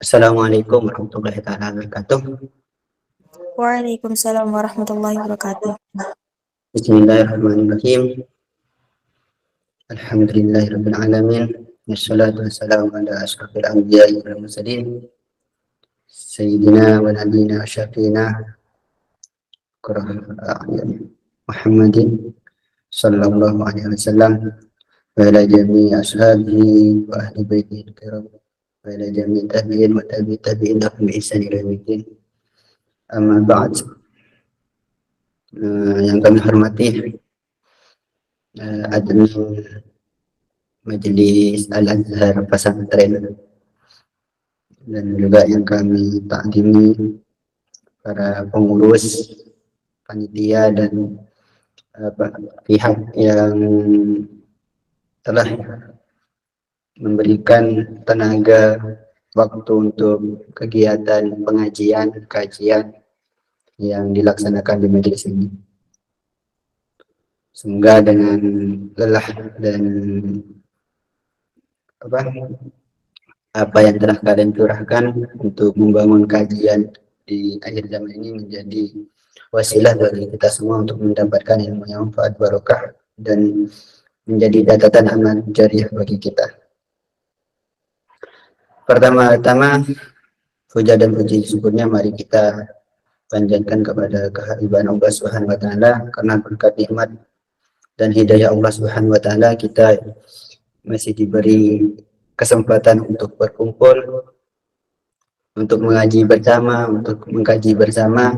Assalamualaikum warahmatullahi taala wabarakatuh. Waalaikumsalam warahmatullahi wabarakatuh. Bismillahirrahmanirrahim. Alhamdulillahirabbil alamin. Wassalatu wassalamu ala asyrafil anbiya'i wal mursalin. Sayyidina wa nabiyina syafiina Muhammadin sallallahu alaihi wasallam wa ala jami'i ashabihi wa ahli baitihi al-kiram wa ala jami'i tabi'in wa tabi'in lahum bi ihsan ila yaumil amma ba'd. Yang kami hormati admin Majelis Al-Azhar Pesantren dan juga yang kami takdimi para pengurus, panitia dan pihak yang telah memberikan tenaga waktu untuk kegiatan pengajian, kajian yang dilaksanakan di majelis ini. Semoga dengan lelah dan apa yang telah kalian curahkan untuk membangun kajian di akhir zaman ini menjadi wasilah bagi kita semua untuk mendapatkan ilmu yang manfaat barokah dan menjadi catatan amal jariah bagi kita. Pertama-tama, puja dan puji syukurnya mari kita panjatkan kepada kehadiran Allah Subhanahu wa taala, karena berkat nikmat dan hidayah Allah Subhanahu wa taala kita masih diberi kesempatan untuk berkumpul, untuk mengaji bersama, untuk mengkaji bersama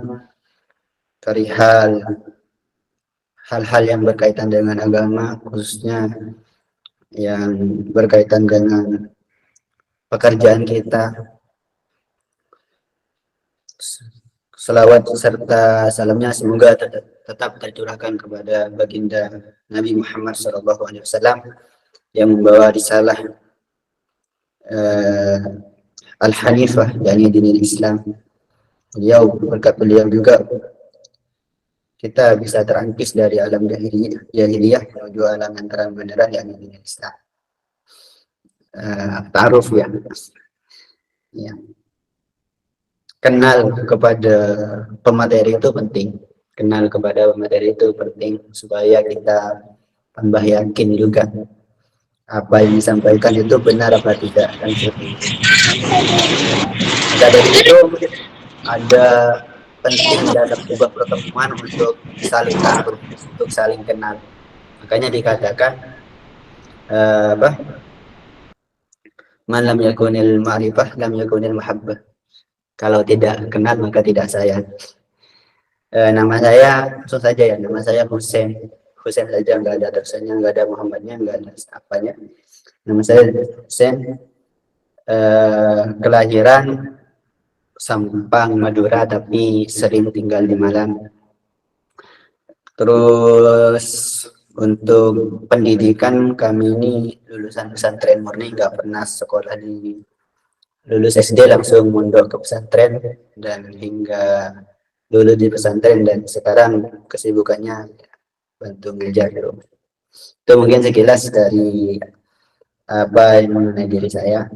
perihal hal-hal yang berkaitan dengan agama, khususnya yang berkaitan dengan pekerjaan kita. Selawat serta salamnya semoga tetap tercurahkan kepada baginda Nabi Muhammad SAW yang membawa risalah Al-Hanifah, yakni dinil Islam. Berkat beliau juga kita bisa terangkis dari alam jahiliyah menuju alam yang terang beneran, yakni dinil Islam. Ta'aruf ya. Kenal kepada pemateri itu penting. Kenal kepada pemateri itu penting supaya kita tambah yakin juga apa yang disampaikan itu benar apa tidak, dan seperti itu. Maka dari itu ada penting dalam sebuah pertemuan untuk saling ta'aruf, untuk saling kenal. Makanya dikatakan man lam yakunil ma'rifah lam yakunil mahabbah. Kalau tidak kenal maka tidak sayang. Nama saya langsung saja ya, nama saya Husain saja, nggak ada terusannya, nggak ada Muhammadnya, nggak ada apanya. Nama saya Husain, kelahiran Sampang, Madura, tapi sering tinggal di Malang. Terus untuk pendidikan kami ini lulusan pesantren murni, nggak pernah sekolah di lulus SD langsung mondok ke pesantren, dan hingga lulus di pesantren dan sekarang kesibukannya bantu ngajar di rumah. Itu mungkin sekilas dari apa yang mengenai diri saya.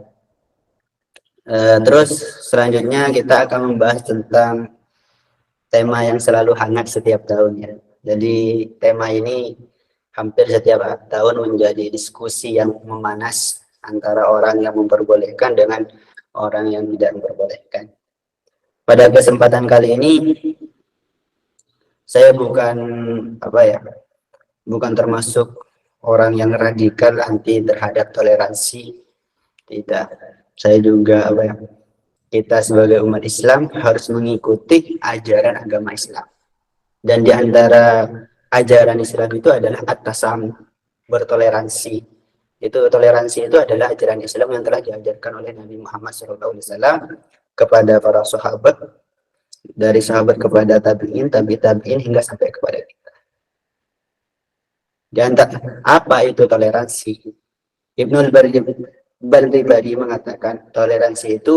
Terus selanjutnya kita akan membahas tentang tema yang selalu hangat setiap tahun ya. Jadi tema ini hampir setiap tahun menjadi diskusi yang memanas antara orang yang memperbolehkan dengan orang yang tidak memperbolehkan. Pada kesempatan kali ini saya bukan termasuk orang yang radikal anti terhadap toleransi. Tidak. Saya juga kita sebagai umat Islam harus mengikuti ajaran agama Islam. Dan di antara ajaran Islam itu adalah at-tasam, bertoleransi. Toleransi itu adalah ajaran Islam yang telah diajarkan oleh Nabi Muhammad SAW kepada para sahabat, dari sahabat kepada tabi'in, tabi'in hingga sampai kepada kita. Di antara apa itu toleransi? Ibnul Barbari mengatakan toleransi itu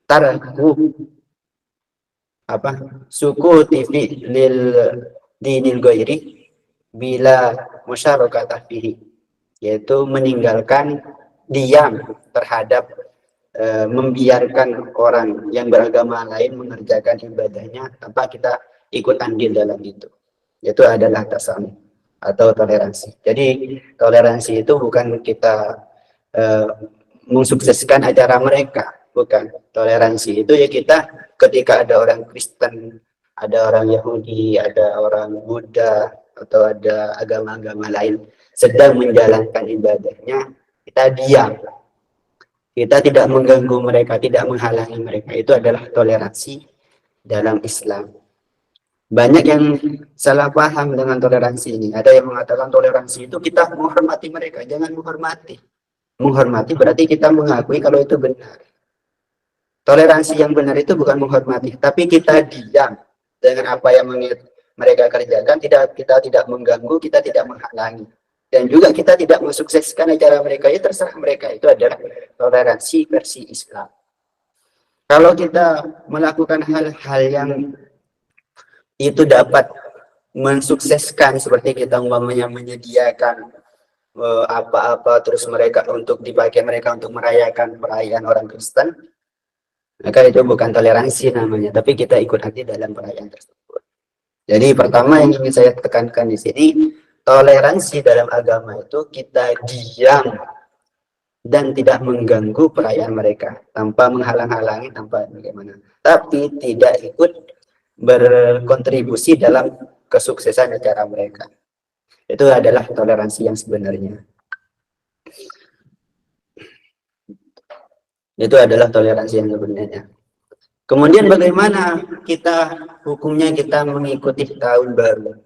taraku suku TV lil dinil ghairi bila musyarakatah fihi, yaitu meninggalkan diam terhadap membiarkan orang yang beragama lain mengerjakan ibadahnya tanpa kita ikut andil dalam itu. Itu adalah tasamuh atau toleransi. Jadi toleransi itu bukan kita mensukseskan acara mereka, bukan. Toleransi itu ya kita ketika ada orang Kristen, ada orang Yahudi, ada orang Buddha, atau ada agama-agama lain sedang menjalankan ibadahnya, kita diam. Kita tidak mengganggu mereka, tidak menghalangi mereka. Itu adalah toleransi dalam Islam. Banyak yang salah paham dengan toleransi ini. Ada yang mengatakan toleransi itu kita menghormati mereka. Jangan menghormati. Menghormati berarti kita mengakui kalau itu benar. Toleransi yang benar itu bukan menghormati, tapi kita diam dengan apa yang mereka kerjakan. Kita tidak mengganggu, kita tidak menghalangi. Dan juga kita tidak mensukseskan acara mereka, ya terserah mereka. Itu adalah toleransi versi Islam. Kalau kita melakukan hal-hal yang itu dapat mensukseskan, seperti kita umpamanya menyediakan apa-apa terus mereka untuk dipakai mereka untuk merayakan perayaan orang Kristen, maka itu bukan toleransi namanya, tapi kita ikut hati dalam perayaan tersebut. Jadi pertama yang ingin saya tekankan di sini, toleransi dalam agama itu kita diam dan tidak mengganggu perayaan mereka tanpa menghalang-halangi, tanpa bagaimana, tapi tidak ikut berkontribusi dalam kesuksesan acara mereka. Itu adalah toleransi yang sebenarnya. Itu adalah toleransi yang sebenarnya. Kemudian bagaimana kita hukumnya kita mengikuti tahun baru,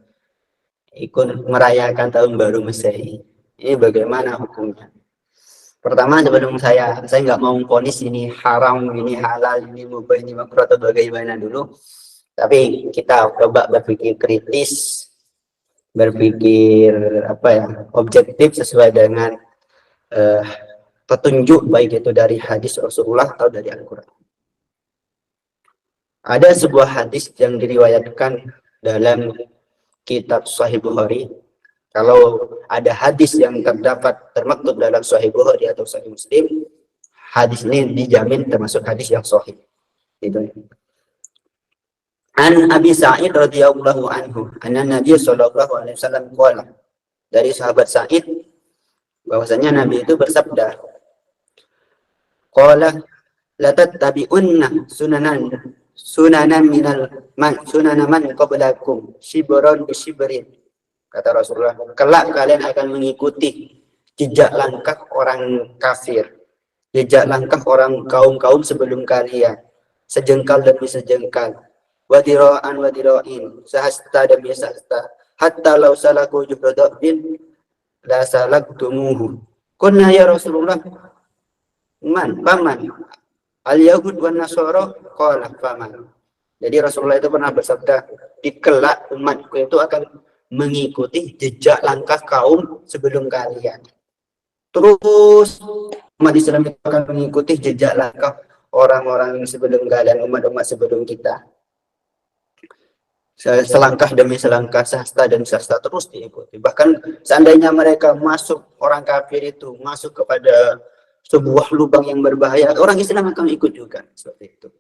ikut merayakan tahun baru Masehi? Ini bagaimana hukumnya? Pertama, sebelum saya nggak mau vonis ini haram, ini halal, ini mubah, ini makruh atau bagaimana dulu. Tapi kita coba berpikir kritis, berpikir objektif sesuai dengan petunjuk, baik itu dari hadis Rasulullah atau dari Al-Quran. Ada sebuah hadis yang diriwayatkan dalam kitab Sahih Bukhari. Kalau ada hadis yang termaktub dalam Sahih Bukhari atau Sahih Muslim, hadis ini dijamin termasuk hadis yang sahih. Itu. An Abi Sa'id radhiyallahu anhu, anna Nabi sallallahu alaihi wasallam qala. Dari sahabat Sa'id bahwasanya Nabi itu bersabda, qala la tattabi'unna sunanan man qablakum shibran bi shibrin. Kata Rasulullah, kelak kalian akan mengikuti jejak langkah orang kafir, jejak langkah orang kaum-kaum sebelum kalian, sejengkal demi sejengkal, wadira'an wadira'in, sahasta demi sahasta, hatta law salaku juhradabin la salaktumuhu. Kunna ya Rasulullah, paman al-yahud wan nasara, qala faman. Jadi Rasulullah itu pernah bersabda, di kelak umatku itu akan mengikuti jejak langkah kaum sebelum kalian. Terus umat Islam itu akan mengikuti jejak langkah orang-orang sebelum kalian, umat-umat sebelum kita. Selangkah demi selangkah, sasta dan sasta terus diikuti. Bahkan seandainya mereka masuk, orang kafir itu masuk kepada sebuah lubang yang berbahaya, orang Islam akan ikut juga seperti itu.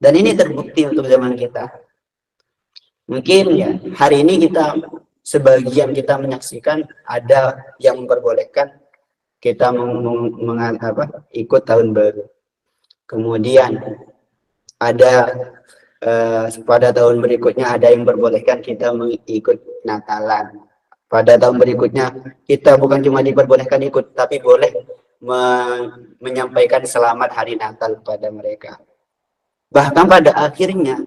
Dan ini terbukti untuk zaman kita. Mungkin ya hari ini sebagian kita menyaksikan ada yang memperbolehkan kita ikut tahun baru. Kemudian ada pada tahun berikutnya ada yang memperbolehkan kita mengikut Natalan. Pada tahun berikutnya kita bukan cuma diperbolehkan ikut, tapi boleh menyampaikan selamat hari Natal kepada mereka. Bahkan pada akhirnya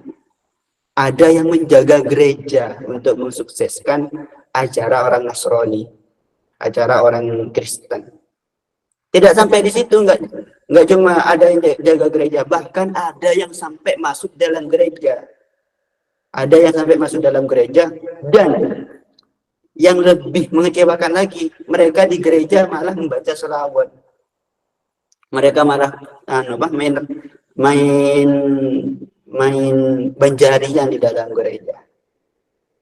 ada yang menjaga gereja untuk mensukseskan acara orang Nasrani, acara orang Kristen. Tidak sampai di situ, nggak cuma ada yang jaga gereja, bahkan ada yang sampai masuk dalam gereja. Ada yang sampai masuk dalam gereja, dan yang lebih mengecewakan lagi, mereka di gereja malah membaca selawat. Mereka malah main banjarian di dalam gereja.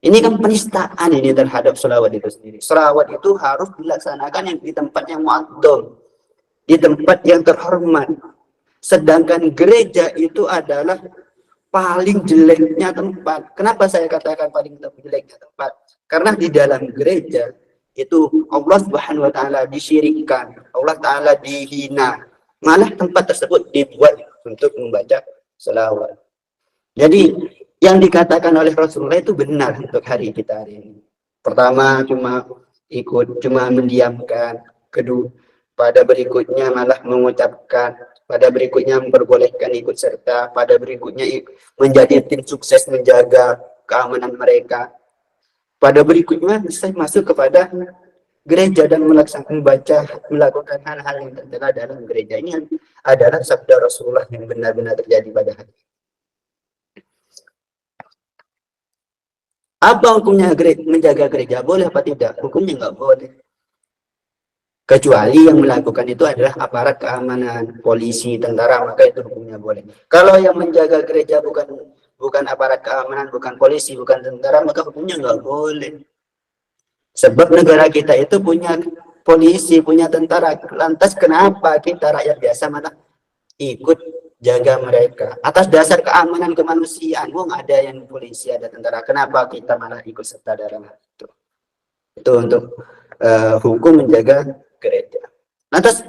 Ini kan penistaan ini terhadap selawat itu sendiri. Selawat itu harus dilaksanakan yang di tempat yang mu'adzam. di tempat yang terhormat. Sedangkan gereja itu adalah paling jeleknya tempat. Kenapa saya katakan paling jeleknya tempat? Karena di dalam gereja itu Allah Subhanahu wa taala disyirikkan, Allah taala dihina. Malah tempat tersebut dibuat untuk membaca selawat. Jadi yang dikatakan oleh Rasulullah itu benar untuk hari kita hari ini. Pertama cuma mendiamkan, kedua pada berikutnya malah mengucapkan, pada berikutnya memperbolehkan ikut serta, pada berikutnya menjadi tim sukses menjaga keamanan mereka. Pada berikutnya saya masuk kepada gereja dan melakukan hal-hal yang tertera dalam gereja. Ini adalah sabda Rasulullah yang benar-benar terjadi pada hari. Apa hukumnya menjaga gereja? Boleh apa tidak? Hukumnya nggak boleh. Kecuali yang melakukan itu adalah aparat keamanan, polisi, tentara, maka itu hukumnya boleh. Kalau yang menjaga gereja bukan aparat keamanan, bukan polisi, bukan tentara, maka hukumnya nggak boleh. Sebab negara kita itu punya polisi, punya tentara. Lantas kenapa kita rakyat biasa malah ikut jaga mereka? Atas dasar keamanan kemanusiaan, ada yang polisi, ada tentara. Kenapa kita malah ikut serta dalam hal itu? Itu untuk hukum menjaga gereja. Lantas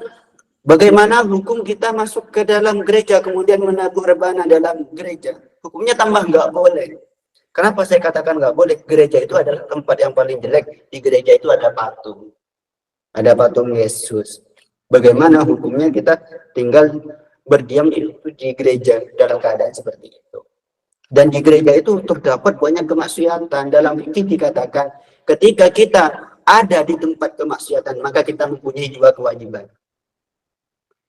bagaimana hukum kita masuk ke dalam gereja kemudian menabur rebana dalam gereja? Hukumnya tambah nggak boleh. Kenapa saya katakan nggak boleh? Gereja itu adalah tempat yang paling jelek. Di gereja itu ada patung. Ada patung Yesus. Bagaimana hukumnya kita tinggal berdiam di gereja dalam keadaan seperti itu? Dan di gereja itu terdapat banyak kemaksiatan. Dalam fikih dikatakan ketika kita ada di tempat kemaksiatan, maka kita mempunyai dua kewajiban.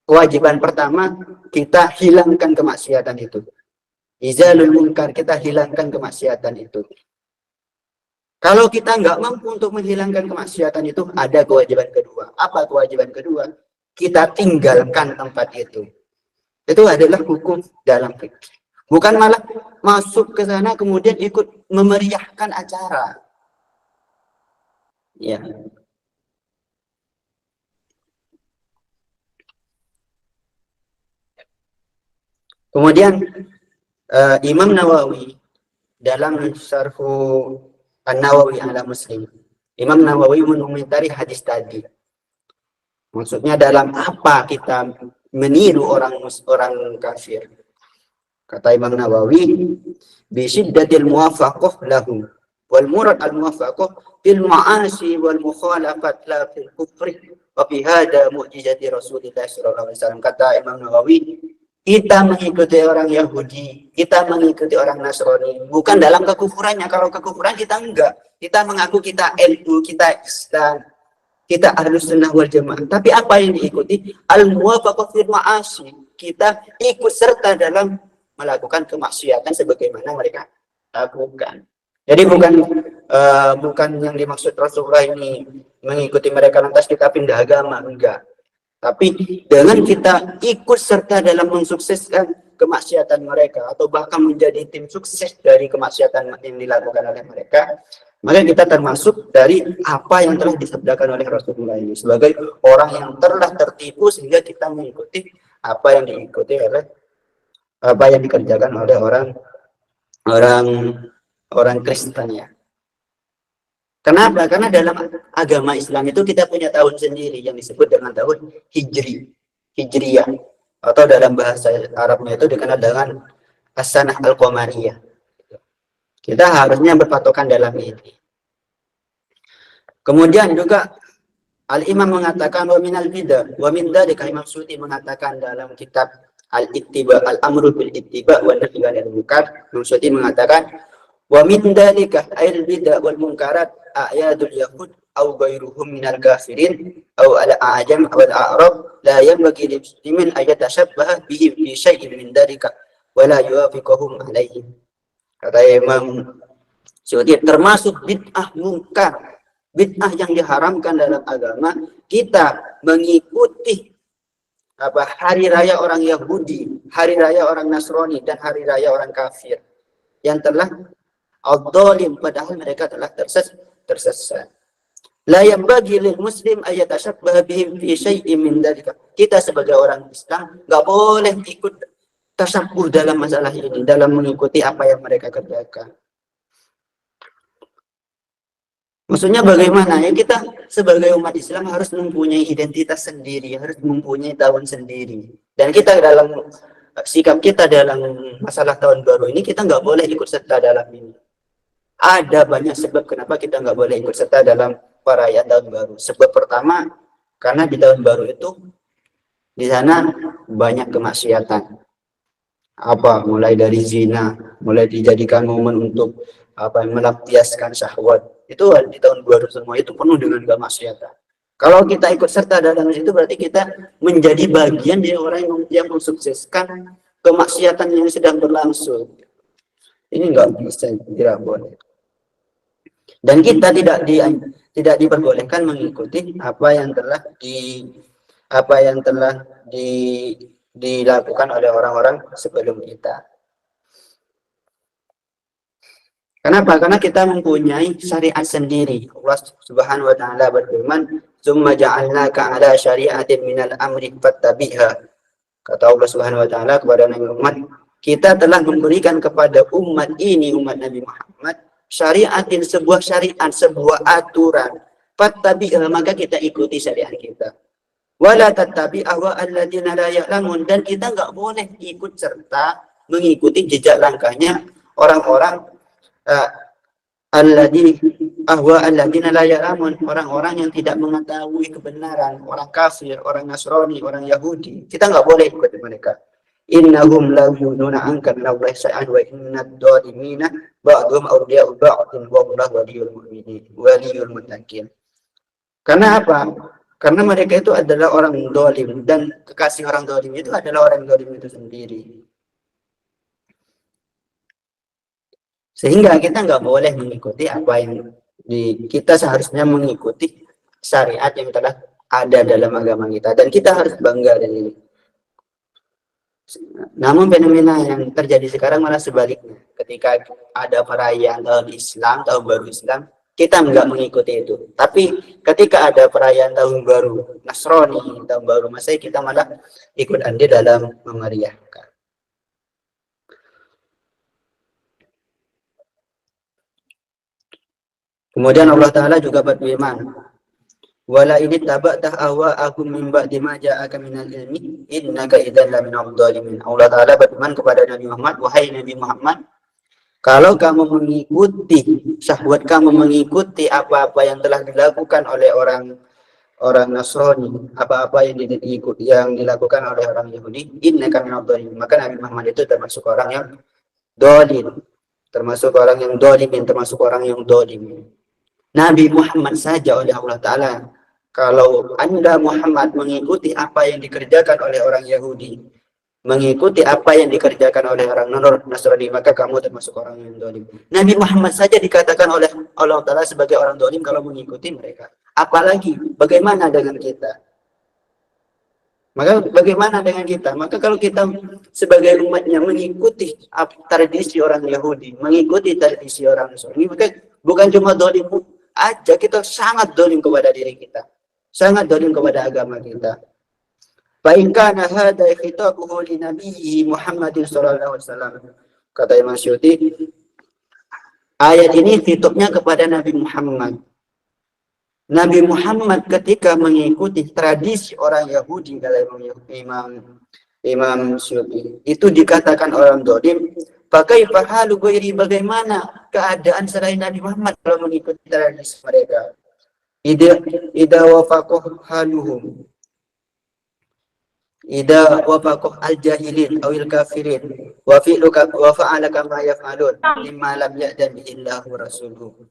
Kewajiban pertama, kita hilangkan kemaksiatan itu. Izalul munkar, kita hilangkan kemaksiatan itu. Kalau kita nggak mampu untuk menghilangkan kemaksiatan itu, ada kewajiban kedua. Apa kewajiban kedua? Kita tinggalkan tempat itu. Itu adalah hukum dalam fikih. Bukan malah masuk ke sana kemudian ikut memeriahkan acara. Ya. Kemudian Imam Nawawi dalam Syarhu An-Nawawi ala Muslim, Imam Nawawi mengomentari hadis tadi. Maksudnya dalam apa kita meniru orang kafir? Kata Imam Nawawi, bi syiddatil muwafaqah lahum wal murad al muwafaqah fil ma'asi wal mukhalafat la fil kufri wa fi hada mu'jizati Rasulillah sallallahu alaihi wasallam. Kata Imam Nawawi, kita mengikuti orang Yahudi, kita mengikuti orang Nasrani, bukan dalam kekufurannya. Kalau kekufuran kita enggak. Kita mengaku kita NU, kita Islam, kita Ahlus Sunnah wal Jamaah. Tapi apa yang diikuti? Al-muwafaqah fil ma'asi. Kita ikut serta dalam melakukan kemaksiatan sebagaimana mereka lakukan. Jadi bukan yang dimaksud Rasulullah ini mengikuti mereka lantas kita pindah agama, enggak. Tapi dengan kita ikut serta dalam mensukseskan kemaksiatan mereka atau bahkan menjadi tim sukses dari kemaksiatan yang dilakukan oleh mereka, maka kita termasuk dari apa yang telah disabdakan oleh Rasulullah ini sebagai orang yang telah tertipu sehingga kita mengikuti apa yang diikuti oleh apa yang dikerjakan oleh orang Kristen ya. Kenapa? Karena dalam agama Islam itu kita punya tahun sendiri yang disebut dengan tahun Hijriyah, atau dalam bahasa Arabnya itu dikenal dengan As-Sanah Al-Qamariyah. Kita harusnya berpatokan dalam ini. Kemudian juga Al-Imam mengatakan wa minal bidah wa min dzalika, Imam Suyuti mengatakan dalam kitab Al-Ittiba Al-Amru bil Ittiba wa Nahyi 'anil Munkar, Imam Suyuti mengatakan wa min dzalika al bidah wal munkarat ayadul yahud au ghairuhum minal kafirin au al-a'jam aw al-a'rab la yanbaghi lil muslimin ay yatashabbaha bihim fi syai'in min dzalika wa la yuwafiquhum alaihi. Kata Imam Suyuti, termasuk bid'ah munkar, bid'ah yang diharamkan dalam agama, kita mengikuti hari raya orang Yahudi, hari raya orang Nasrani, dan hari raya orang kafir yang telah ad-dhalim, padahal mereka telah tersesat. La yanbaghi lil muslim ayat tashabbah bihim fi syai'in min dzalika. Kita sebagai orang Islam nggak boleh ikut tasabbuh dalam masalah ini, dalam mengikuti apa yang mereka kerjakan. Maksudnya bagaimana? Ya kita sebagai umat Islam harus mempunyai identitas sendiri, harus mempunyai tahun sendiri. Dan kita dalam sikap kita dalam masalah tahun baru ini, kita nggak boleh ikut serta dalam ini. Ada banyak sebab kenapa kita nggak boleh ikut serta dalam perayaan tahun baru. Sebab pertama, karena di tahun baru itu di sana banyak kemaksiatan. Apa? Mulai dari zina, mulai dijadikan momen untuk apa? Melampiaskan syahwat. Itu di tahun baru semua itu penuh dengan kemaksiatan. Kalau kita ikut serta dalam itu berarti kita menjadi bagian dari orang yang mensukseskan kemaksiatan yang sedang berlangsung. Ini nggak bisa, tidak boleh. Dan kita tidak diperbolehkan mengikuti apa yang telah dilakukan oleh orang-orang sebelum kita. Kenapa? Karena kita mempunyai syariat sendiri. Allah Subhanahu wa taala berfirman, "Tsumma ja'alnaka 'ala syari'atin minal amri fattabi'ha." Kata Allah Subhanahu wa taala kepada Nabi Muhammad, kita telah memberikan kepada umat ini, umat Nabi Muhammad, syariatin, sebuah syariat, sebuah aturan. Fattabi'ha, maka kita ikuti syariat kita. Wala tattabi' ahwa'al ladzina la ya'lamun, dan kita nggak boleh ikut serta mengikuti jejak langkahnya orang-orang alladzina la ya'lamun, orang-orang yang tidak mengetahui kebenaran, orang kafir, orang Nasrani, orang Yahudi. Kita nggak boleh ikut mereka. Innahum la yununa anka min Allah sa'an wa innad dhalimina ba'dhum awliya'u ba'dhin wa wallahu waliyul mu'minin waliyul muttaqin. Karena apa? Karena mereka itu adalah orang zalim, dan kekasih orang zalim itu adalah orang zalim itu sendiri. Sehingga kita nggak boleh mengikuti apa yang kita seharusnya mengikuti syariat yang telah ada dalam agama kita, dan kita harus bangga dari ini. Namun fenomena yang terjadi sekarang malah sebaliknya. Ketika ada perayaan tahun Islam, tahun baru Islam, kita nggak mengikuti itu. Tapi ketika ada perayaan tahun baru Nasrani, tahun baru Masehi, kita malah ikut andil dalam memeriahkan. Kemudian Allah Ta'ala juga berfirman, wala ini taba'tah ahwa'akum min ba'di ma ja'aka minal ilmi innaka idzan laminadh dhalimin. Allah Ta'ala berfirman kepada Nabi Muhammad, wahai Nabi Muhammad, kalau kamu mengikuti syahwat, kamu mengikuti apa-apa yang telah dilakukan oleh orang Nasrani, apa-apa yang dilakukan oleh orang Yahudi, innaka minadh dhalimin, maka Nabi Muhammad itu termasuk orang yang dhalim, termasuk orang yang dhalimin, termasuk orang yang dhalim. Nabi Muhammad saja oleh Allah Ta'ala, kalau Anda Muhammad mengikuti apa yang dikerjakan oleh orang Yahudi, mengikuti apa yang dikerjakan oleh orang Nasrani, maka kamu termasuk orang yang zalim. Nabi Muhammad saja dikatakan oleh Allah Ta'ala sebagai orang zalim kalau mengikuti mereka. Apalagi bagaimana dengan kita? Maka bagaimana dengan kita? Maka kalau kita sebagai umatnya mengikuti tradisi orang Yahudi, mengikuti tradisi orang Nasrani, maka bukan cuma zalim aja, kita sangat zalim kepada diri kita, sangat zalim kepada agama kita. Fa in kana hadha khitabuhu li nabiyyi Muhammadin sallallahu alaihi wasallam. Kata Imam Syuuti, ayat ini khitabnya kepada Nabi Muhammad. Nabi Muhammad ketika mengikuti tradisi orang Yahudi, kata Imam Syuuti, itu dikatakan orang zalim. Pakai fahalu ghairi, bagaimana keadaan selain Nabi Muhammad kalau mengikuti tradisi mereka? Ida wafaqah haluhum, ida wafaqah al-jahilin awil kafirin wa fa'ala kama yaf'alun mimma lam ya'dan bi'illahu rasuluhu.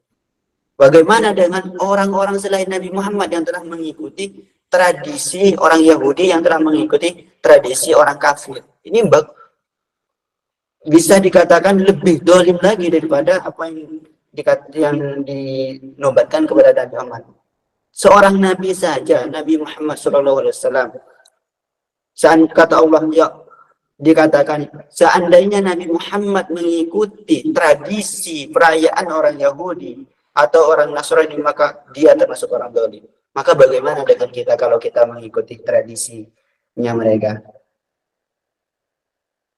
Bagaimana dengan orang-orang selain Nabi Muhammad yang telah mengikuti tradisi orang Yahudi, yang telah mengikuti tradisi orang kafir? Ini bisa dikatakan lebih dolim lagi daripada apa yang dinobatkan kepada Nabi Muhammad. Seorang Nabi saja, Nabi Muhammad SAW, kata Allah, ya, dikatakan seandainya Nabi Muhammad mengikuti tradisi perayaan orang Yahudi, atau orang Nasrani, maka dia termasuk orang zalim. Maka bagaimana dengan kita kalau kita mengikuti tradisinya mereka?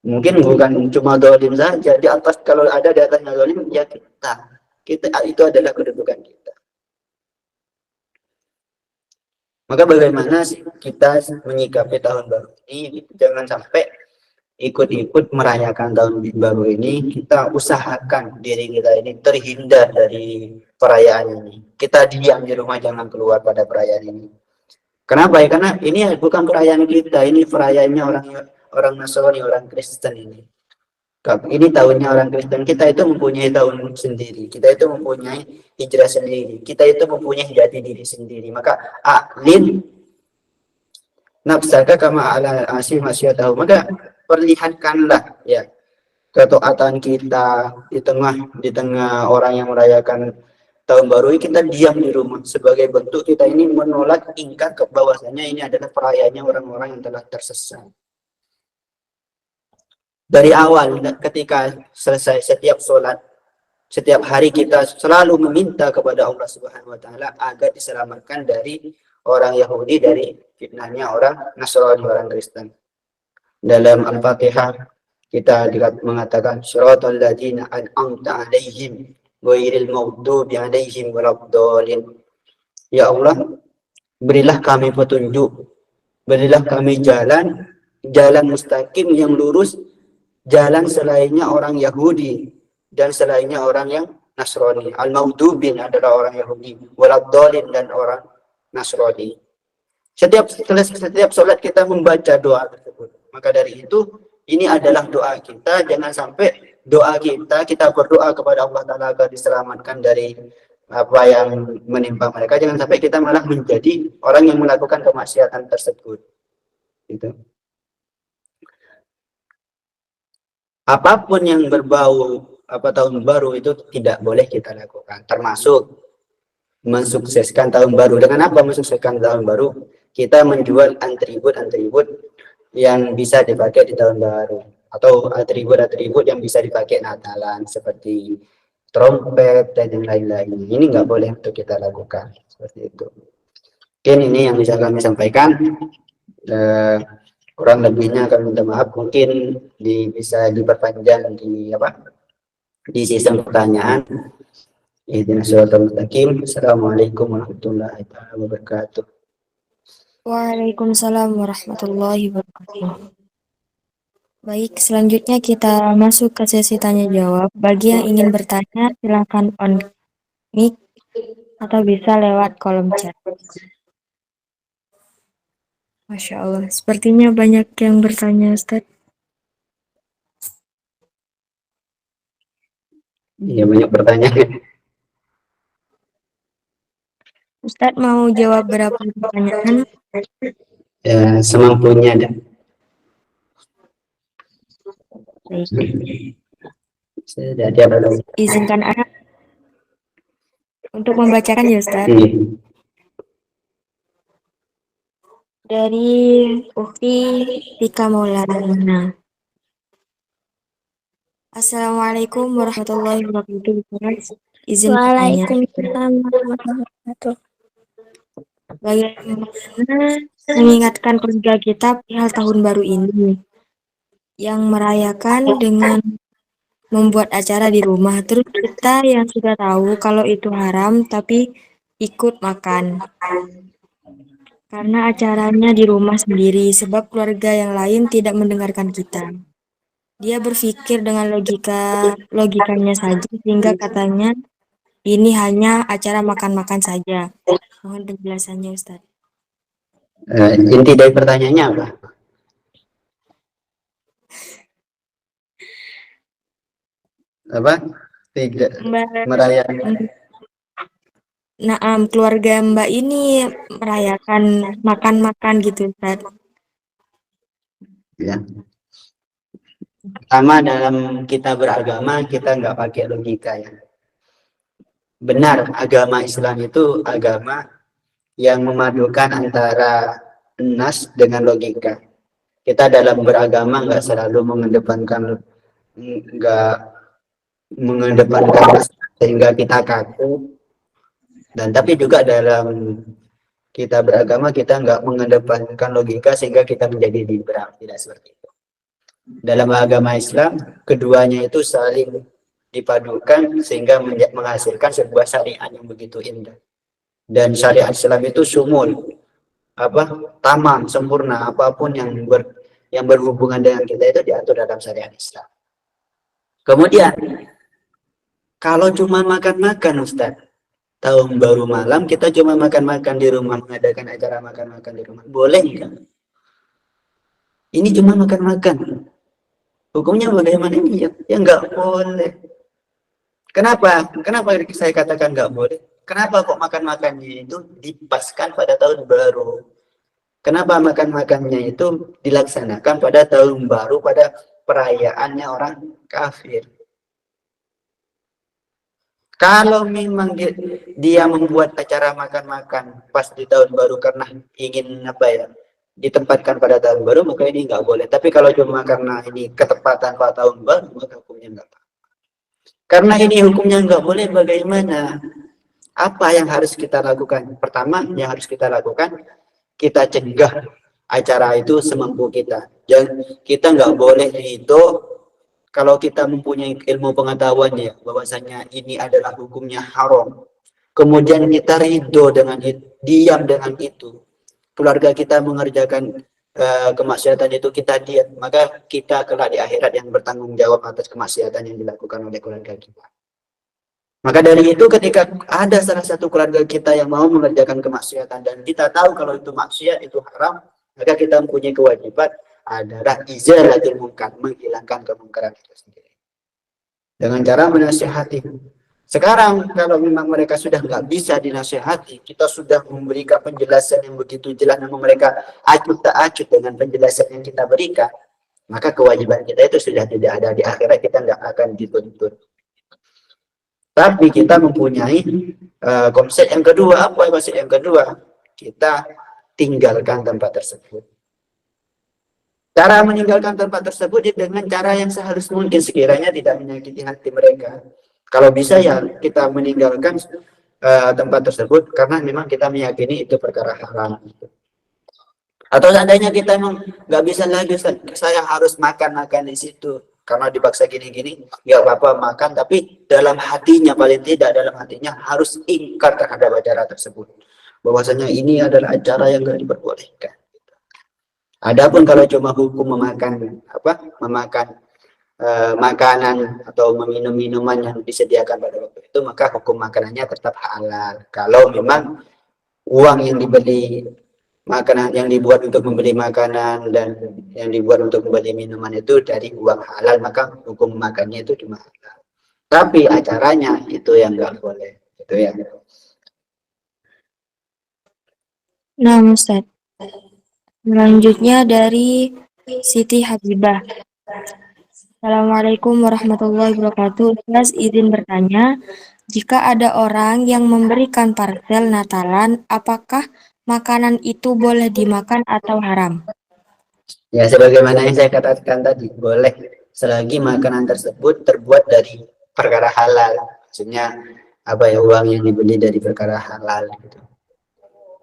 Mungkin bukan cuma zalim saja, di atas, kalau ada di atasnya zalim, ya kita itu adalah kedudukan kita. Maka bagaimana sih kita menyikapi tahun baru ini? Jangan sampai ikut-ikut merayakan tahun baru ini. Kita usahakan diri kita ini terhindar dari perayaan ini. Kita diam di rumah, jangan keluar pada perayaan ini. Kenapa ya? Karena ini bukan perayaan kita, ini perayaannya orang Nasrani, orang Kristen ini. Ini tahunnya orang Kristen, kita itu mempunyai tahun sendiri, kita itu mempunyai hijrah sendiri, kita itu mempunyai jati diri sendiri. Maka aklin nafsaka kama ala asyih masyatahu, maka perlihatkanlah ya ketaatan kita di tengah orang yang merayakan tahun baru. Kita diam di rumah sebagai bentuk kita ini menolak, ingkar ke bahwasanya ini adalah perayaannya orang-orang yang telah tersesat. Dari awal ketika selesai setiap sholat, setiap hari kita selalu meminta kepada Allah Subhanahu wa taala agar diselamatkan dari orang Yahudi, dari fitnahnya orang Nasrani, orang Kristen. Dalam Al-Fatihah kita mengatakan syiratal ladzina an'amta 'alaihim ghairil maghdubi 'alaihim waladdallin. Ya Allah, berilah kami petunjuk, berilah kami jalan mustaqim yang lurus, jalan selainnya orang Yahudi dan selainnya orang yang Nasrani. Al-Maghdubin adalah orang Yahudi, waladdallin dan orang Nasrani. Setiap sholat kita membaca doa tersebut. Maka dari itu, ini adalah doa kita. Jangan sampai doa kita berdoa kepada Allah Ta'ala agar diselamatkan dari apa yang menimpa mereka. Jangan sampai kita malah menjadi orang yang melakukan kemaksiatan tersebut. Gitu. Apapun yang berbau tahun baru itu tidak boleh kita lakukan, termasuk mensukseskan tahun baru. Dengan apa mensukseskan tahun baru? Kita menjual atribut yang bisa dipakai di tahun baru, atau atribut yang bisa dipakai Natalan seperti trompet dan yang lain-lain. Ini nggak boleh untuk kita lakukan seperti itu. Mungkin ini yang bisa kami sampaikan. Kurang lebihnya kami minta maaf, mungkin bisa diperpanjang di sistem pertanyaan. Assalamualaikum warahmatullahi wabarakatuh. Waalaikumsalam warahmatullahi wabarakatuh. Baik, selanjutnya kita masuk ke sesi tanya jawab. Bagi yang ingin bertanya, silakan on mic atau bisa lewat kolom chat. Masya Allah, sepertinya banyak yang bertanya, Ustaz. Iya, banyak pertanyaan. Ustaz mau jawab berapa pertanyaan? Ya, semampunya ada. Izinkan anak untuk membacakan ya, Ustaz. Dari Ukti Tika Maulana. Assalamualaikum warahmatullahi wabarakatuh. Izin bertanya. Waalaikumsalam warahmatullahi wabarakatuh. Bagaimana mengingatkan keluarga kita perihal tahun baru ini yang merayakan dengan membuat acara di rumah, terus kita yang sudah tahu kalau itu haram tapi ikut makan karena acaranya di rumah sendiri, sebab keluarga yang lain tidak mendengarkan kita. Dia berpikir dengan logikanya saja, sehingga katanya ini hanya acara makan-makan saja. Mohon penjelasannya, Ustaz. Inti dari pertanyaannya apa? Tidak merayakan. Nah, keluarga Mbak ini merayakan makan-makan gitu, Ustaz. Ya. Pertama, dalam kita beragama, kita nggak pakai logika ya. Benar, agama Islam itu agama yang memadukan antara nas dengan logika. Kita dalam beragama nggak selalu mengedepankan sehingga kita kaku, Dan tapi juga dalam kita beragama kita nggak mengedepankan logika sehingga kita menjadi liberal, tidak seperti itu. Dalam agama Islam keduanya itu saling dipadukan sehingga menghasilkan sebuah syariat yang begitu indah. Dan syariat Islam itu sumul, tamam, sempurna, apapun yang berhubungan dengan kita itu diatur dalam syariat Islam. Kemudian kalau cuma makan-makan Ustaz, tahun baru malam kita cuma makan-makan di rumah, mengadakan acara makan-makan di rumah, boleh nggak? Ini cuma makan-makan, hukumnya bagaimana ini? Ya nggak boleh. Kenapa saya katakan nggak boleh? Kenapa kok makan-makannya itu dipaskan pada tahun baru? Kenapa makan-makannya itu dilaksanakan pada tahun baru, pada perayaannya orang kafir? Kalau memang dia membuat acara makan-makan pas di tahun baru karena ingin ditempatkan pada tahun baru, maka ini nggak boleh. Tapi kalau cuma karena ini ketepatan pada tahun baru, maka hukumnya nggak. Karena ini hukumnya nggak boleh, bagaimana? Apa yang harus kita lakukan? Pertama, yang harus kita lakukan, kita cegah acara itu semampu kita. Kita nggak boleh itu kalau kita mempunyai ilmu pengetahuannya bahwasanya ini adalah hukumnya haram. Kemudian kita ridho dengan itu, diam dengan itu. Keluarga kita mengerjakan kemaksiatan itu, kita diam, maka kita kelak di akhirat yang bertanggung jawab atas kemaksiatan yang dilakukan oleh keluarga kita. Maka dari itu ketika ada salah satu keluarga kita yang mau mengerjakan kemaksiatan dan kita tahu kalau itu maksiat, itu haram, maka kita mempunyai kewajiban adalah izalatul munkar, menghilangkan kemungkaran itu sendiri dengan cara menasihati. Sekarang kalau memang mereka sudah nggak bisa dinasihati, kita sudah memberikan penjelasan yang begitu jelas, namun mereka acut tak acut dengan penjelasan yang kita berikan, maka kewajiban kita itu sudah tidak ada. Di akhirat kita nggak akan dituntut. Tapi kita mempunyai konsep yang kedua. Apa konsep yang kedua? Kita tinggalkan tempat tersebut. Cara meninggalkan tempat tersebut dengan cara yang sehalus mungkin, sekiranya tidak menyakiti hati mereka. Kalau bisa ya kita meninggalkan tempat tersebut karena memang kita meyakini itu perkara haram. Atau seandainya kita memang nggak bisa lagi, saya harus makan di situ karena dipaksa gini-gini, ya apa-apa makan, tapi dalam hatinya, paling tidak dalam hatinya harus ingkar terhadap acara tersebut, bahwasanya ini adalah acara yang nggak diperbolehkan. Adapun kalau cuma hukum memakan makanan atau meminum minuman yang disediakan pada waktu itu, maka hukum makanannya tetap halal. Kalau memang uang yang dibeli, makanan yang dibuat untuk membeli makanan dan yang dibuat untuk membeli minuman itu dari uang halal, maka hukum makannya itu cuma halal. Tapi acaranya itu yang nggak boleh. Itu ya. Nah, Ustaz. Selanjutnya dari Siti Habibah. Assalamualaikum warahmatullahi wabarakatuh. Ustaz, izin bertanya, jika ada orang yang memberikan parcel Natalan, apakah makanan itu boleh dimakan atau haram? Ya, sebagaimana yang saya katakan tadi, boleh selagi makanan tersebut terbuat dari perkara halal. Maksudnya uang yang dibeli dari perkara halal gitu.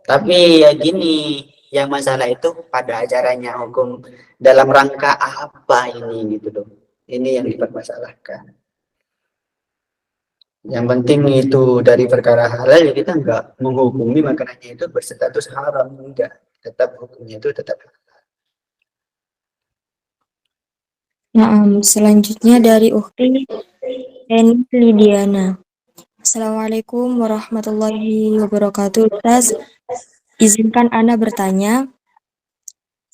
Tapi ya gini, yang masalah itu pada acaranya, hukum dalam rangka apa ini gitu loh. Ini yang dipermasalahkan. Yang penting itu dari perkara halal, ya kita nggak menghukumi makanannya itu berstatus haram, enggak. Tetap hukumnya itu tetap halal. Nah, selanjutnya dari Ukti Eni Lidiana. Assalamualaikum warahmatullahi wabarakatuh. Ustaz, izinkan Ana bertanya,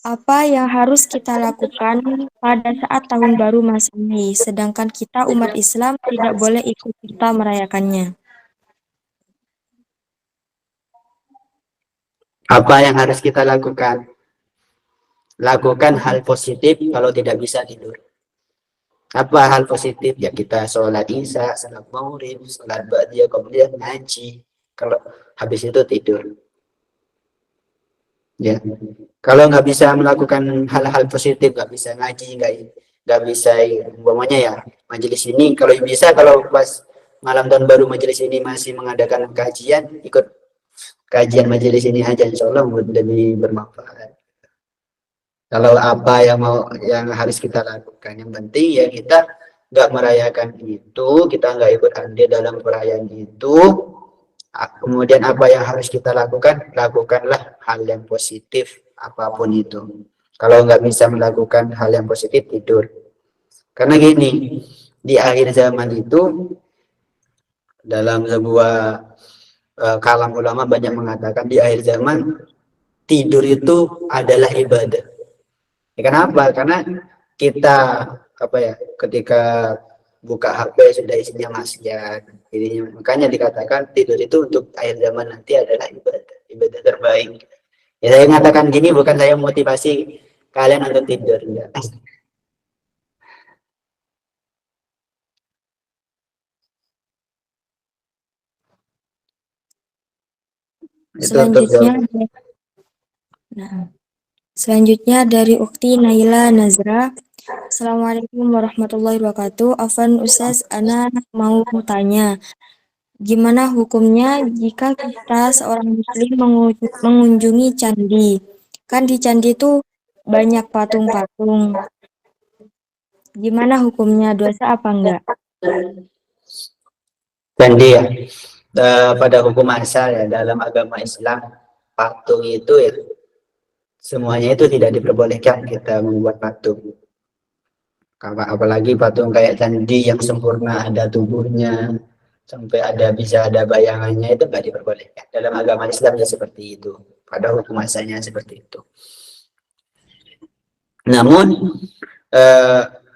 apa yang harus kita lakukan pada saat tahun baru Masehi, sedangkan kita umat Islam tidak boleh ikut serta merayakannya? Apa yang harus kita lakukan? Lakukan hal positif kalau tidak bisa tidur. Apa hal positif? Ya kita sholat isya, sholat maghrib, sholat ba'diyah, kemudian ngaji. Kalau habis itu tidur. Ya, kalau nggak bisa melakukan hal-hal positif, nggak bisa ngaji, nggak bisa umpamanya ya majelis ini. Kalau bisa, kalau pas malam tahun baru majelis ini masih mengadakan kajian, ikut kajian majelis ini aja, insya Allah lebih bermanfaat. Kalau apa yang yang harus kita lakukan, yang penting ya kita nggak merayakan itu, kita nggak ikut andil dalam perayaan itu. Kemudian apa yang harus kita lakukan, lakukanlah hal yang positif apapun itu. Kalau nggak bisa melakukan hal yang positif, tidur. Karena gini, di akhir zaman itu dalam sebuah kalam ulama banyak mengatakan di akhir zaman tidur itu adalah ibadah. Ya, kenapa? Karena kita ketika buka HP sudah isinya maksiat. Makanya dikatakan tidur itu untuk akhir zaman nanti adalah ibadah terbaik. Ya, saya mengatakan gini bukan saya motivasi kalian untuk tidur, enggak. Selanjutnya dari Ukti Naila Nazra. Assalamualaikum warahmatullahi wabarakatuh. Afan Ustaz, Ana mau tanya, gimana hukumnya jika kita seorang muslim mengunjungi candi? Kan di candi itu banyak patung-patung. Gimana hukumnya, dosa apa enggak? Candi ya, pada hukum asal ya dalam agama Islam, patung itu ya semuanya itu tidak diperbolehkan kita membuat patung. Apalagi patung kayak candi yang sempurna, ada tubuhnya, sampai bisa ada bayangannya, itu nggak diperbolehkan. Dalam agama Islam ya seperti itu. Pada hukum asalnya seperti itu. Namun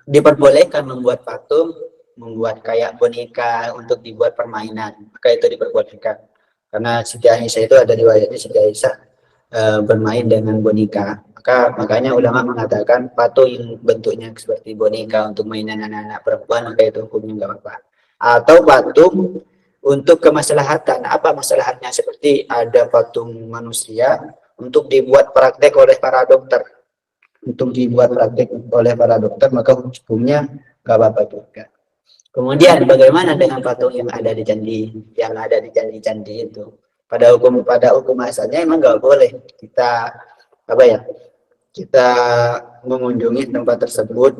diperbolehkan membuat patung, membuat kayak boneka untuk dibuat permainan, maka itu diperbolehkan. Karena Siti Aisyah itu ada riwayatnya Siti Aisyah bermain dengan boneka. Makanya ulama mengatakan patung yang bentuknya seperti boneka untuk mainan anak-anak perempuan, maka itu hukumnya nggak apa-apa. Atau patung untuk kemaslahatan. Apa masalahnya? Seperti ada patung manusia untuk dibuat praktek oleh para dokter. Untuk dibuat praktek oleh para dokter, maka hukumnya nggak apa-apa juga. Kemudian bagaimana dengan patung yang ada di candi itu? Pada hukum asalnya emang nggak boleh kita kita mengunjungi tempat tersebut.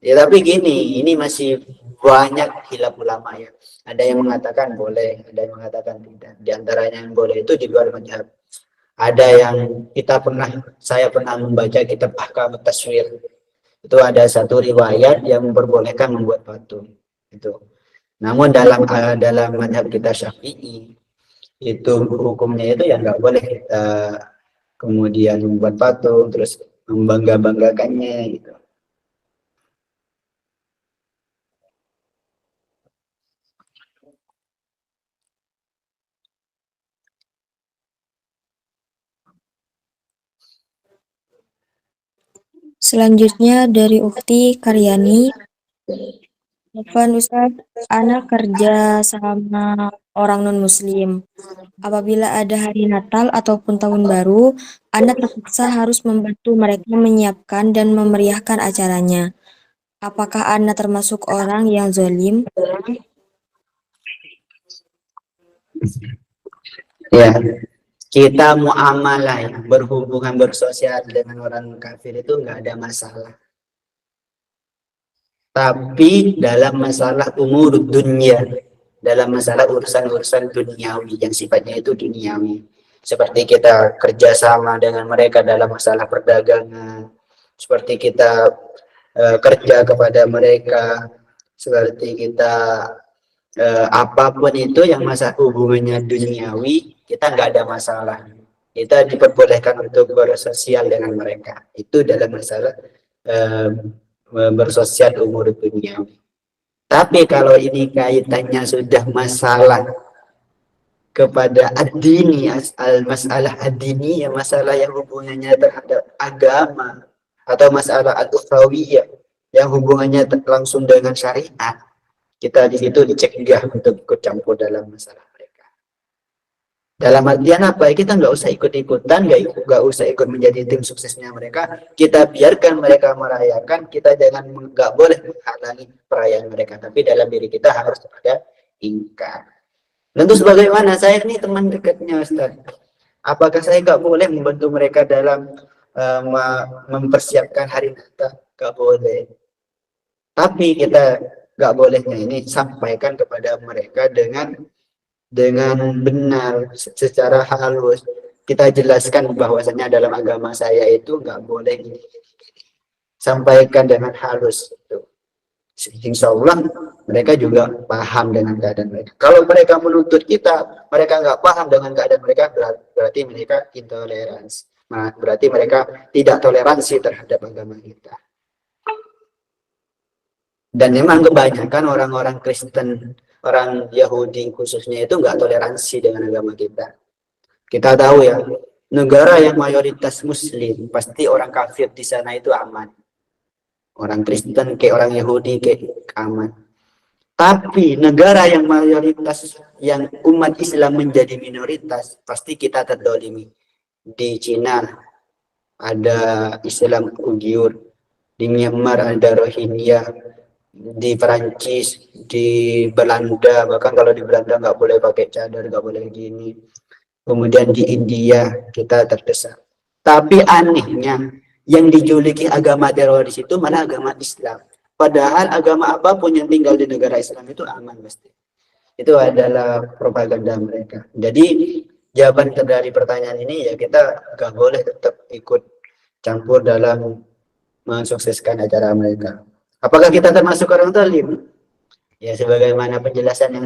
Ya tapi gini, ini masih banyak khilaf ulama ya. Ada yang mengatakan boleh, ada yang mengatakan tidak. Di antaranya yang boleh itu di luar mazhab. Ada yang saya pernah membaca kitab Ahkam Taswir. Itu ada satu riwayat yang memperbolehkan membuat patung. Itu. Namun dalam mazhab kita Syafi'i, itu hukumnya itu ya nggak boleh kita kemudian membuat patung terus membangga-banggakannya gitu. Selanjutnya dari Ukti Karyani. Afan Ustaz, Ana kerja sama orang non-muslim. Apabila ada hari Natal ataupun Tahun Baru, Ana terpaksa harus membantu mereka menyiapkan dan memeriahkan acaranya. Apakah Ana termasuk orang yang zalim? Ya, kita muamalah berhubungan bersosial dengan orang kafir itu nggak ada masalah. Tapi dalam masalah umur dunia, dalam masalah urusan-urusan duniawi yang sifatnya itu duniawi, seperti kita kerjasama dengan mereka dalam masalah perdagangan, seperti kita kerja kepada mereka, seperti kita apapun itu yang masa hubungannya duniawi, kita nggak ada masalah. Kita diperbolehkan untuk bersosial dengan mereka. Itu dalam masalah bersosial umur duniawi. Tapi kalau ini kaitannya sudah masalah kepada ad-dini, masalah ad-dini, ya masalah yang hubungannya terhadap agama, atau masalah ad-ukhrawiyah yang hubungannya langsung dengan syariat, kita di situ dicegah untuk ikut campur dalam masalah mereka. Dalam artian apa? Kita nggak usah ikut-ikutan, nggak usah ikut menjadi tim suksesnya mereka. Kita biarkan mereka merayakan, kita nggak boleh menghalangi perayaan mereka. Tapi dalam diri kita harus ada ingkar. Tentu sebagaimana saya ini teman dekatnya Ustaz. Apakah saya nggak boleh membantu mereka dalam mempersiapkan hari Natal? Nggak boleh. Tapi kita nggak bolehnya ini sampaikan kepada mereka dengan benar secara halus. Kita jelaskan bahwasanya dalam agama saya itu nggak boleh sampaikan dengan halus. Insya Allah mereka juga paham dengan keadaan mereka. Kalau mereka menuntut kita, mereka nggak paham dengan keadaan mereka, berarti mereka intoleransi. Berarti mereka tidak toleransi terhadap agama kita. Dan memang kebanyakan orang-orang Kristen, orang Yahudi khususnya itu nggak toleransi dengan agama kita. Kita tahu ya, negara yang mayoritas Muslim, pasti orang kafir di sana itu aman. Orang Kristen kayak orang Yahudi kayak aman. Tapi negara yang mayoritas, yang umat Islam menjadi minoritas, pasti kita terdolimi. Di Cina ada Islam Uighur, di Myanmar ada Rohingya, di Perancis, di Belanda, bahkan kalau di Belanda nggak boleh pakai cadar, nggak boleh gini. Kemudian di India kita terdesak. Tapi anehnya, yang dijuluki agama teroris itu malah agama Islam. Padahal agama apapun yang tinggal di negara Islam itu aman pasti. Itu adalah propaganda mereka. Jadi jawaban dari pertanyaan ini ya kita nggak boleh tetap ikut campur dalam mensukseskan acara mereka. Apakah kita termasuk orang zalim? Ya sebagaimana penjelasan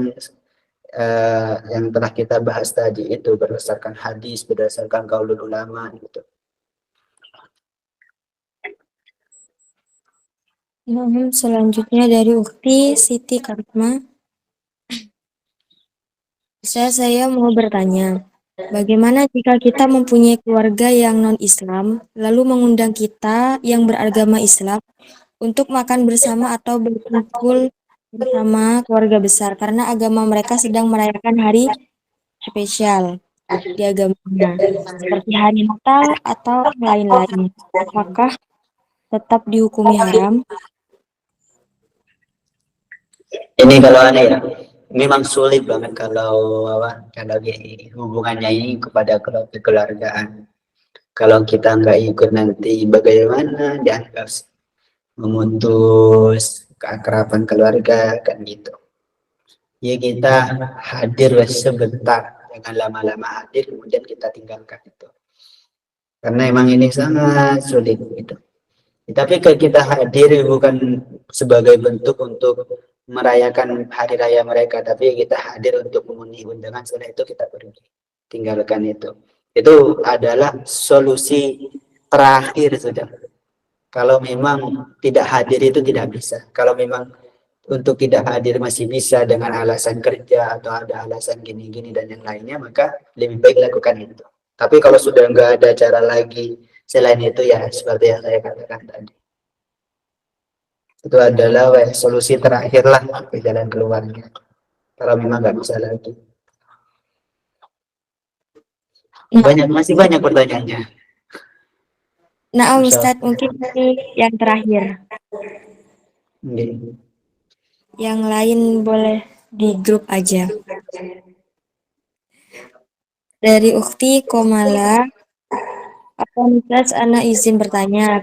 yang telah kita bahas tadi itu berdasarkan hadis, berdasarkan qaulul ulama gitu. Selanjutnya dari Ukti Siti Karitma. Saya mau bertanya, bagaimana jika kita mempunyai keluarga yang non-Islam, lalu mengundang kita yang beragama Islam untuk makan bersama atau berkumpul bersama keluarga besar karena agama mereka sedang merayakan hari spesial di agamanya, seperti hari Natal atau lain-lain. Apakah tetap dihukumi haram? Ini kalau aneh ya, memang sulit banget kalau hubungannya ini kepada keluargaan. Kalau kita nggak ikut nanti bagaimana dianggap memutus keakraban keluarga kan gitu. Ya kita hadir sebentar, jangan lama-lama hadir kemudian kita tinggalkan itu. Karena emang ini sangat sulit gitu. Tapi kita hadir bukan sebagai bentuk untuk merayakan hari raya mereka, tapi kita hadir untuk memenuhi undangan, setelah itu kita pergi. Tinggalkan itu. Itu adalah solusi terakhir sudah. Kalau memang tidak hadir itu tidak bisa. Kalau memang untuk tidak hadir masih bisa dengan alasan kerja atau ada alasan gini-gini dan yang lainnya, maka lebih baik lakukan itu. Tapi kalau sudah nggak ada cara lagi selain itu ya seperti yang saya katakan tadi. Itu adalah solusi terakhir lah ke jalan keluarnya. Kalau memang nggak bisa lagi. Masih banyak pertanyaannya. Nah, Ustadz, mungkin ini yang terakhir. Oke. Yang lain boleh di grup aja. Dari Ukti Komala, Ustadz, Ana izin bertanya,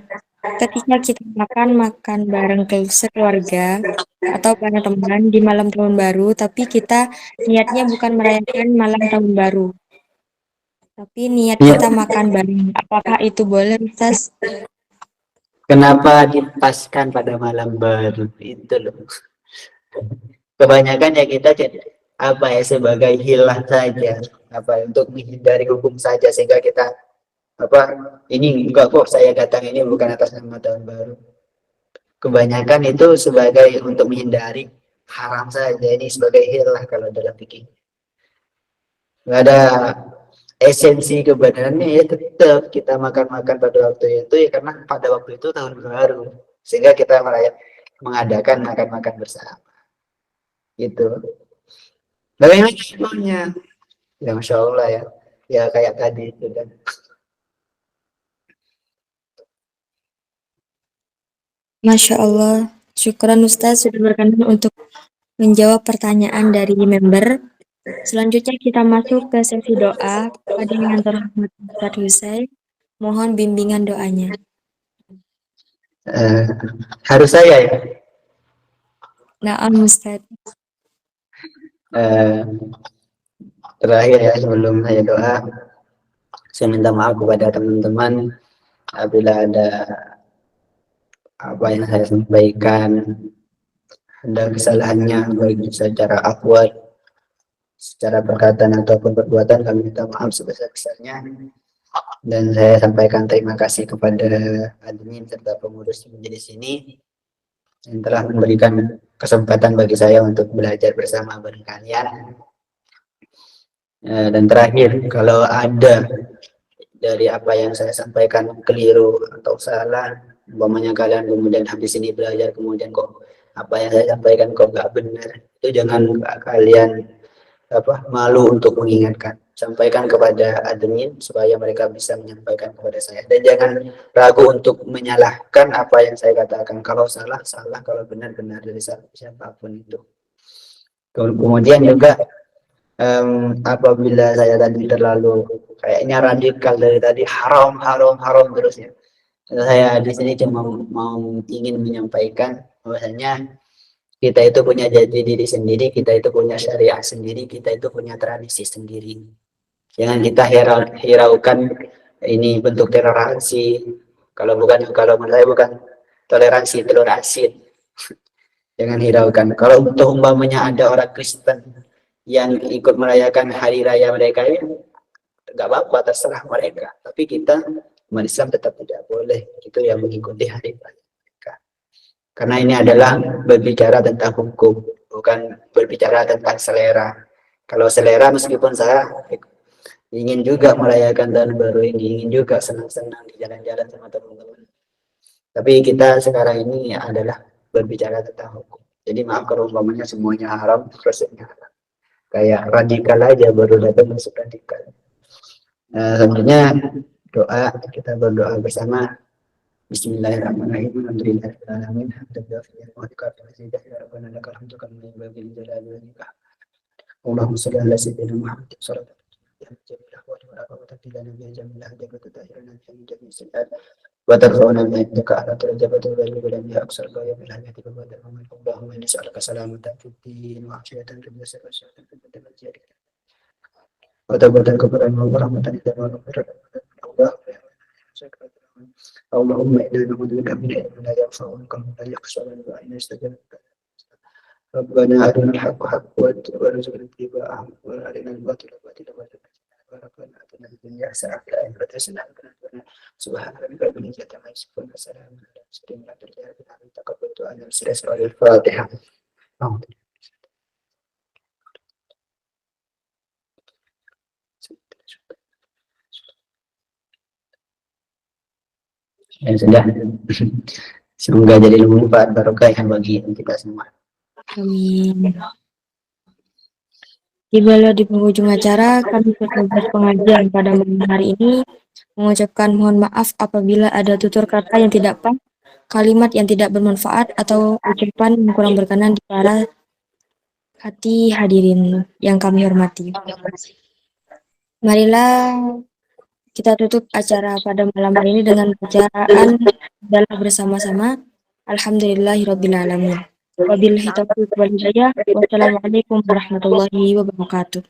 ketika kita makan bareng sekeluarga atau bareng teman di malam tahun baru, tapi kita niatnya bukan merayakan malam tahun baru, tapi niat kita makan bareng. Apakah itu boleh, Ustadz? Kenapa dipaskan pada malam baru itu loh? Kebanyakan ya kita sebagai hilah saja, untuk menghindari hukum saja sehingga kita ini enggak kok saya datang ini bukan atas nama tahun baru. Kebanyakan itu sebagai untuk menghindari haram saja, ini sebagai hilah kalau dalam fikih. Nggak ada esensi kebenarannya ya, tetap kita makan-makan pada waktu itu ya karena pada waktu itu tahun baru sehingga kita mengadakan makan-makan bersama gitu. Bagaimana contohnya? Ya Masya Allah ya kayak tadi itu kan. Masya Allah, syukuran Ustadz sudah berkenan untuk menjawab pertanyaan dari member. Selanjutnya kita masuk ke sesi doa kepada yang terhormat Ustadz Hussein. Mohon bimbingan doanya. Harus saya ya. Naam Ustadz. Terakhir ya, sebelum saya doa, saya minta maaf kepada teman-teman apabila ada apa yang saya sampaikan ada kesalahannya, baik secara akwal, secara perkataan ataupun perbuatan, kami minta maaf sebesar-besarnya. Dan saya sampaikan terima kasih kepada admin serta pengurus majelis ini yang telah memberikan kesempatan bagi saya untuk belajar bersama bareng kalian. Dan terakhir, kalau ada dari apa yang saya sampaikan keliru atau salah, umpamanya kalian kemudian habis ini belajar kemudian kok apa yang saya sampaikan kok nggak benar, itu jangan kalian malu untuk mengingatkan, sampaikan kepada admin supaya mereka bisa menyampaikan kepada saya, dan jangan ragu untuk menyalahkan apa yang saya katakan. Kalau salah kalau benar dari siapapun itu. Kemudian juga apabila saya tadi terlalu kayaknya radikal dari tadi, haram terusnya, saya di sini cuma mau ingin menyampaikan bahwasanya kita itu punya jati diri sendiri, kita itu punya syariah sendiri, kita itu punya tradisi sendiri. Jangan kita hiraukan ini bentuk toleransi. Kalau menurut saya bukan toleransi, telur asin. Jangan hiraukan. Kalau untuk umpamanya ada orang Kristen yang ikut merayakan hari raya mereka, ya nggak apa-apa, terserah mereka. Tapi kita umat Islam tetap tidak boleh itu yang mengikuti hari raya mereka. Karena ini adalah berbicara tentang hukum, bukan berbicara tentang selera. Kalau selera, meskipun saya ingin juga merayakan tahun baru ini, ingin juga senang-senang di jalan-jalan sama teman-teman. Tapi kita sekarang ini adalah berbicara tentang hukum. Jadi maaf kalau umpamanya semuanya haram, prosesnya haram. Kayak radikal aja baru datang masuk radikal. Selanjutnya doa, kita berdoa bersama. Bismillahirrahmanirrahim. Alhamdulillahirrahmanirrahim. Allahumma shalli ala sayyidina Muhammad sallallahu وترفعنا بيدك على درجة العلم أكثر غاية من الحياة وبدر من اللهم إني أسألك سلامة في الدين وعافية في الجسد وسعة في البدن والجسد وتوبة كبرى ورحمة إذا ما غفر اللهم إنا نعوذ بك من علم لا ينفع وقلب لا يخشى وإنا استجبت ربنا أرنا الحق حقا وارزقنا اتباعه وأرنا الباطل باطلا ربنا آتنا في الدنيا حسنة وفي الآخرة حسنة وقنا عذاب النار سبحان ربك رب العزة عما يصفون وسلام على المرسلين والحمد لله رب العالمين. تقبل دعاء السورة الفاتحة. Ya sudah, semoga jadi manfaat barokah yang bagi kita semua. Amin. Tibalah di penghujung acara, kami petugas pengajian pada malam hari ini mengucapkan mohon maaf apabila ada tutur kata yang tidak pas, kalimat yang tidak bermanfaat, atau ucapan yang kurang berkenan di para hati hadirin yang kami hormati. Marilah kita tutup acara pada malam hari ini dengan bacaan adalah bersama-sama. Alhamdulillahirrabbilalamin. Wabillahi taufiq wal hidayah. Wassalamualaikum warahmatullahi wabarakatuh.